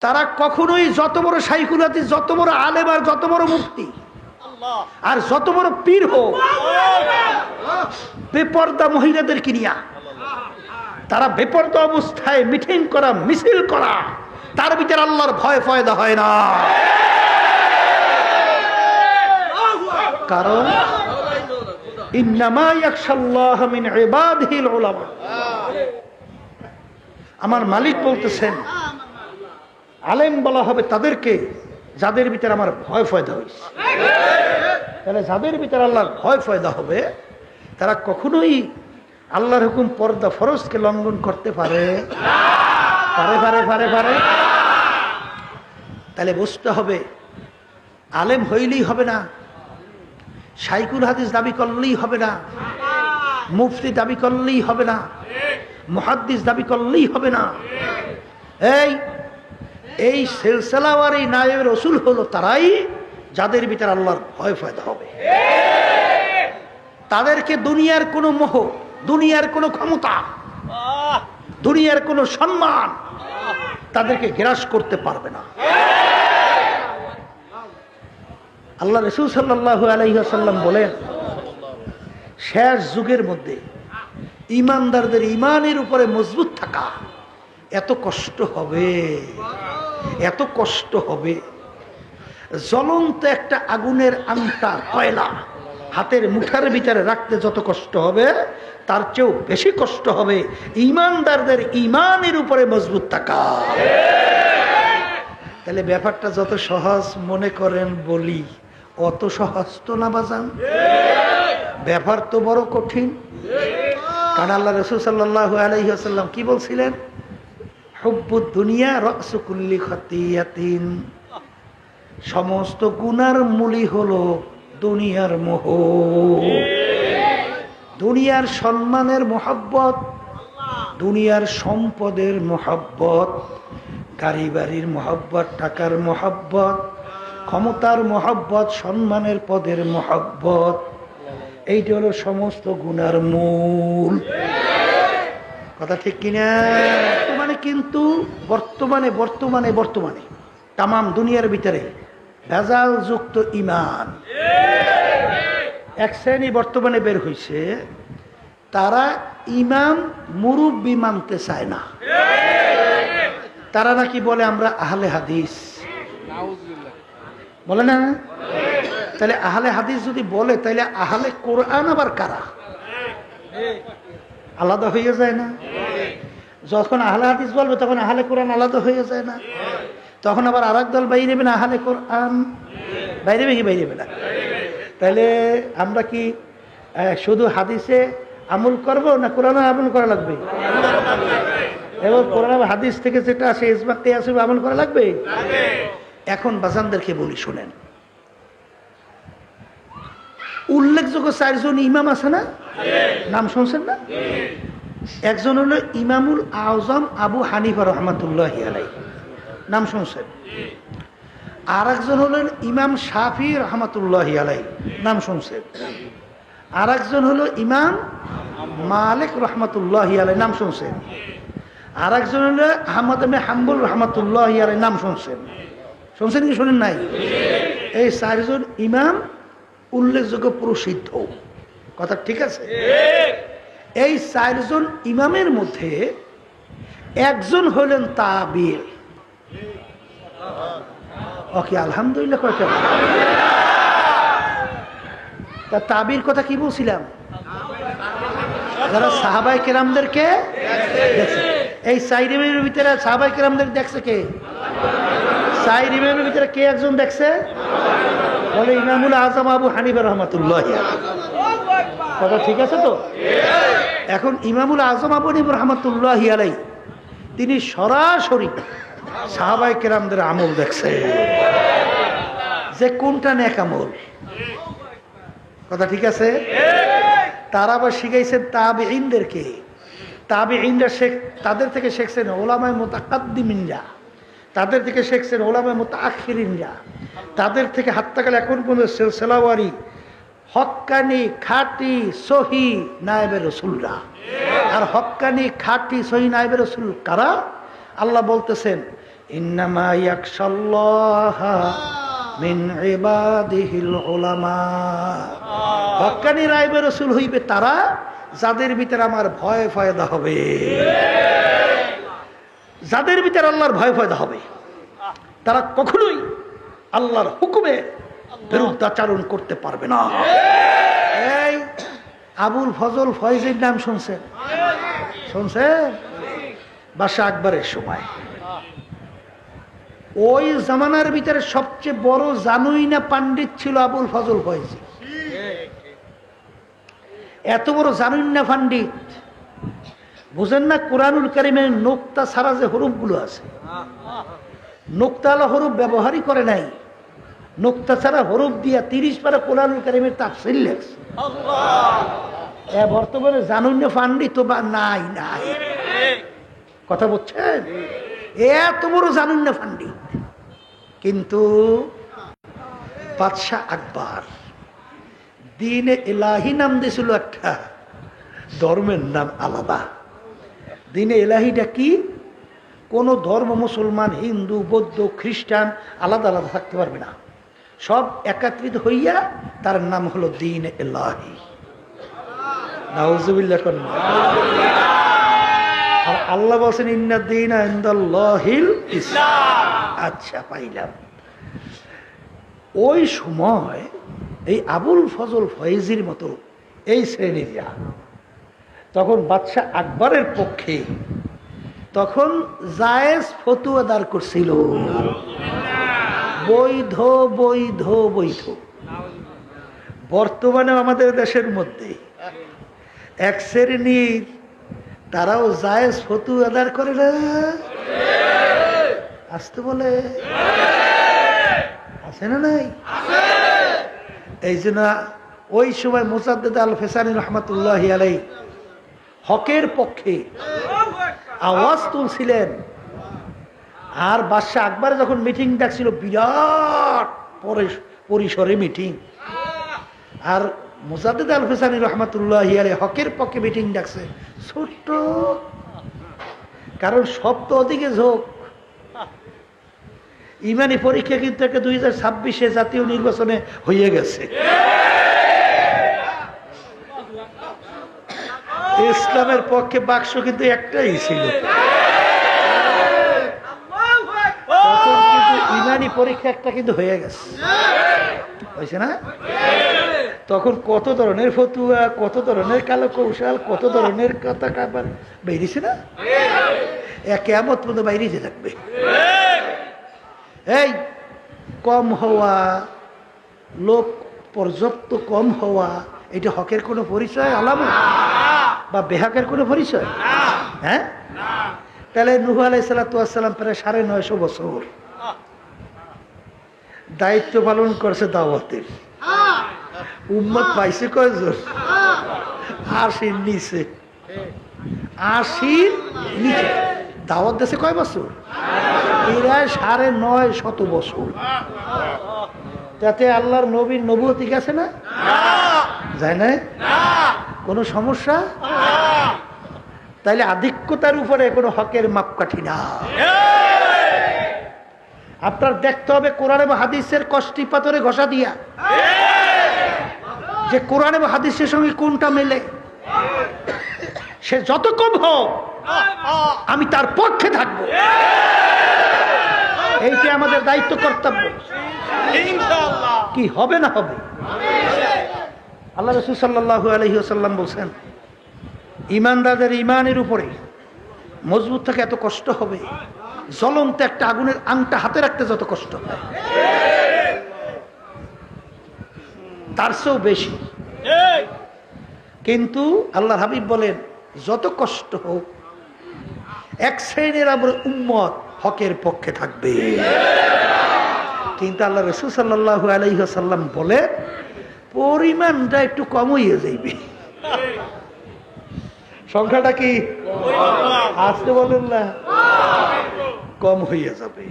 তারা কখনোই যত বড় শাইখুল হাদিস, যত বড় আলেম আর যত বড় মুফতি আর যত বড় পীর হোক, বেপর্দা মহিলাদেরকে নিয়া তারা বেপর্দা অবস্থায় মিটিং করা, মিছিল করা, তার ভিতরে আল্লাহর ভয় ফয়দা হয় না। কারণ ইন্নামা ইয়াখশাল্লাহ মিন ইবাদিহিল উলামা। আমার মালিক বলতেছেন আলেম বলা হবে তাদেরকে যাদের ভিতরে আমার ভয় ফয়দা হয়েছে। তাহলে যাদের ভিতরে আল্লাহর ভয় ফয়দা হবে তারা কখনোই আল্লাহর হুকুম পর্দা ফরজকে লঙ্ঘন করতে পারে পারে। তাহলে বুঝতে হবে আলেম হইলেই হবে না, শাইখুল হাদিস দাবি করলেই হবে না, মুফতি দাবি করলেই হবে না, মুহাদ্দিস দাবি করলেই হবে না। এই সিলসিলাওয়ার এই নায়েব রাসূল হলো তারাই যাদের ভিতরে আল্লাহর ভয় ফয়দা হবে। তাদেরকে দুনিয়ার কোনো মোহ, দুনিয়ার কোনো ক্ষমতা, দুনিয়ার কোনো সম্মান তাদেরকে গ্রাস করতে পারবে না। আল্লাহ রাসূল সাল্লাল্লাহু আলাইহি ওয়াসাল্লাম বলেন শেষ যুগের মধ্যে ঈমানদারদের ঈমানের উপরে মজবুত থাকা এত কষ্ট হবে, এত কষ্ট হবে। জ্বলন্ত একটা আগুনের আংটা কয়লা হাতের মুঠার ভিতরে রাখতে যত কষ্ট হবে তার চেয়েও বেশি কষ্ট হবে ঈমানদারদের ঈমানের উপরে মজবুত থাকা। তাহলে ব্যাপারটা যত সহজ মনে করেন বলি, অত সহজ তো না বাজান, ব্যাপার তো বড় কঠিন। কারণ আল্লাহ রাসূল সাল্লাল্লাহু আলাইহি ওয়াসাল্লাম কি বলছিলেন? হুব্বুদ দুনিয়া রাসু কুল্লি খাতিয়াতিন, সমস্ত গুনার মূলই হলো দুনিয়ার মোহ। দুনিয়ার সম্মানের মহব্বত, দুনিয়ার সম্পদের মহব্বত, গাড়ি বাড়ির মহব্বত, টাকার মহব্বত, ক্ষমতার মহব্বত, সম্মানের পদের মহব্বত, এইটা হলো সমস্ত গুনার মূল। কথা ঠিক কিনা? মানে কিন্তু বর্তমানে বর্তমানে বর্তমানে তামাম দুনিয়ার ভিতরে ভেজাল যুক্ত ঈমান এক শ্রেণী বর্তমানে বের হয়েছে, তারা ইমাম মুরব্বি মানতে চায় না। তারা নাকি বলে আমরা আহলে হাদিস, বলে না? তাহলে আহলে হাদিস যদি বলে তাহলে আহলে কোরআন আবার কারা? আলাদা হয়ে যায় না? যখন আহলে হাদিস বলবে তখন আহলে কোরআন আলাদা হয়ে যায় না? তখন আবার আর এক দল বাইরে না আহলে কোরআন বাইরে কি বাইরে না? তাহলে আমরা কি শুধু হাদিসে আমল করব না কোরআনে আমল করা লাগবে? এবং কোরআন হাদিস থেকে যেটা আসে ইজমাতে আসে আমল করা লাগবে। এখন বাজানদেরকে বলি শুনেন, উল্লেখযোগ্য 4 জন ইমাম আছে না? নাম শুনছেন না? একজন হলো ইমামুল আজম আবু হানিফা রহমাতুল্লাহি আলাইহি, নাম শুনছেন? আর একজন হলেন ইমাম শাফি রহমাতুল্লাহি আলাইহি, নাম শুনছেন? আর একজন হলো ইমাম মালিক রহমাতুল্লাহি আলাইহি, নাম শুনছেন? আর একজন হলো আহমদ ইবনে হাম্বল রহমাতুল্লাহি আলাইহি, নাম শুনছেন? শুনছেন কি শুনেন নাই? এই 4 জন ইমাম উল্লেখযোগ্য প্রসিদ্ধ। কথা ঠিক আছে? এই 4 জন ইমামের মধ্যে একজন হলেন তাবিঈ। ওকে আলহামদুলিল্লাহ কয়টা? তা তাবিঈর কথা কি বলছিলাম? যারা সাহাবায়ে কেরামদেরকে দেখছে। এই 4 ইমামের ভিতরে সাহাবায়ে কেরামদের দেখছে কে? 4 ইমামের ভিতরে কে একজন দেখছে? বলে ইমামুল আজম আবু হানিফা রহমাতুল্লাহি আলাইহি। কথা ঠিক আছে তো? এখন ইমামুল আজম আবু হানিফা রহমাতুল্লাহি আলাইহি তিনি সরাসরি সাহাবায়ে কেরামদের আমল দেখছে যে কোনটা নেক আমল। কথা ঠিক আছে? তারা আবার শিখাইছেন তাবিঈনদেরকে। তাবিঈনরা তাদের থেকে শিখছেন উলামায়ে মুতাকাদ্দিমিনরা, তাদের থেকে শিখছেন উলামায়ে মুতাআখিরিনরা, তাদের থেকে হাত্তাকাল এখন পর্যন্ত সিলসিলাওয়ারি হক্কানি খাঁটি সহি নায়েবে রাসূলরা। আর হক্কানি খাঁটি সহি নায়েবে রাসূল কারা? আল্লাহ বলতেছেন ইন্নামা ইয়াখশাল্লাহা মিন ইবাদিহিল উলামা। হক্কানি রাইবে রাসূল হইবে তারা যাদের ভিতরে আমার ভয় ফয়দা হবে, যাদের ভিতরে আল্লাহর ভয় ফয়দা হবে। তারা কখনোই আল্লাহর হুকুমে বিরুদ্ধাচরণ করতে পারবে না। এই আবুল ফজল ফয়েজের নাম শুনছেন? শুনছেন? বাদশাহ আকবরের সময় ওই জামানার ভিতরে সবচেয়ে বড় জানুই না পাণ্ডিত ছিল আবুল ফজল ফয়েজ। এত বড় জানুই না পাণ্ডিত, বুঝেন না? কোরআনুল কারীমের নোক্তা ছাড়া যে হরফগুলো আছে, নোক্তাওয়ালা হরফ ব্যবহারই করে নাই। নোক্তা ছাড়া হরফ দিয়া 30 পারা কোরআনুল কারীমের তাফসীর লেখছে। বর্তমানে জানুই না পাণ্ডিত বা নাই নাই, কথা বলছেন? এত বড় জানুন না পাণ্ডিত। কিন্তু বাদশাহ আকবর দ্বীনে ইলাহি নাম দিয়েছিল, একটা ধর্মের নাম আলাদা। দ্বীনে ইলাহিটা কি? কোন ধর্ম, মুসলমান, হিন্দু, বৌদ্ধ, খ্রিস্টান আলাদা আলাদা থাকতে পারবে না, সব একত্রিত হইয়া তার নাম হলো দ্বীনে ইলাহি। নাউজুবিল্লাহ করেন। আর আল্লাহ বলছেন ইন্না দীনা ইনদাল্লাহিল ইসলাম। আচ্ছা, পাইলাম। ওই সময় এই আবুল ফজল ফয়েজির মতো এই শ্রেণীরা তখন বাদশাহ আকবরের পক্ষে তখন জায়েজ ফতুয়া দাঁড় করছিল, বৈধ বৈধ বৈধ। বর্তমানে আমাদের দেশের মধ্যে এক শ্রেণীর তারাও জায়েজ ফতুয়া আদার করে না, আসতে বলে আছে না নাই? এই জন্য ওই সময় মুসাদ্দেদ আল ফেসানি রহমতুল্লাহ আলাইহি হকের পক্ষে আওয়াজ তুলছিলেন। আর বাদশাহ আকবর যখন মিটিং ডাকছিল, বিরাট পরিসরে মিটিং, আর মুসাদ্দেদ আল ফেসানি রহমতুল্লাহ আলাইহি হকের পক্ষে মিটিং ডাকছে ছোট্ট, কারণ সব তো ওদিকে ঝোঁক। ইমানি পরীক্ষা কিন্তু 2026-এ জাতীয় নির্বাচনে হয়ে গেছে। ইসলামের পক্ষে বাক্স কিন্তু একটাই ছিল, তখন কিন্তু ইমানি পরীক্ষা একটা কিন্তু হয়ে গেছে, হয়েছে না? তখন কত ধরনের ফতুয়া, কত ধরনের কালো কৌশল, কত ধরনের কথা কাবার বেরিয়েছে না? কিয়ামত পর্যন্ত বাইরে থাকবে। এই কম হওয়া, লোক পর্যাপ্ত কম হওয়া, এটা হকের কোনো পরিচয় আলামত বা বেহাকের কোনো পরিচয়? হ্যাঁ, তাহলে নূহ আলাইহিস সালাম প্রায় 950 বছর দায়িত্ব পালন করছে দাওয়াতের। উম্মত পাইছে কয়জন? 80 নিচে, 80 নিচে। দাওয়াত দেশে কয় বছর? এরা 950 বছর। তাতে আল্লাহর নবীর নবুয়তি গেছে না? যায় না? কোনো সমস্যা? তাইলে আধিক্যতার উপরে কোনো হকের মাপকাঠি না। আপনার দেখতে হবে কোরআন এবং হাদিসের কষ্টি পাথরে ঘষা দিয়া যে কোরআন এবং হাদিসের সঙ্গে কোনটা মেলে। সে যত কম হোক আমি তার পক্ষে থাকবো, এইটা আমাদের দায়িত্ব, কর্তব্য। কি হবে না হবে? আল্লাহ রাসূল সাল্লাল্লাহু আলাইহি ওয়াসাল্লাম বলছেন, ইমানদারদের ইমানের উপরে মজবুত থাকে এত কষ্ট হবে, জ্বলন্ত একটা আগুনের আংটা হাতে রাখতে যত কষ্ট হয় তার চেয়েও বেশি। কিন্তু আল্লাহর হাবিব বলেন, যত কষ্ট হোক এক শ্রেণীর আমার উম্মত হকের পক্ষে থাকবে। কিন্তু আল্লাহ রাসূল সাল্লাল্লাহু আলাইহি ওয়াসাল্লাম বলে, পরিমাণটা একটু কম হয়ে যাইবে। সংখ্যাটা কি? আসতে বলেন না, কম হইয়া যাবে।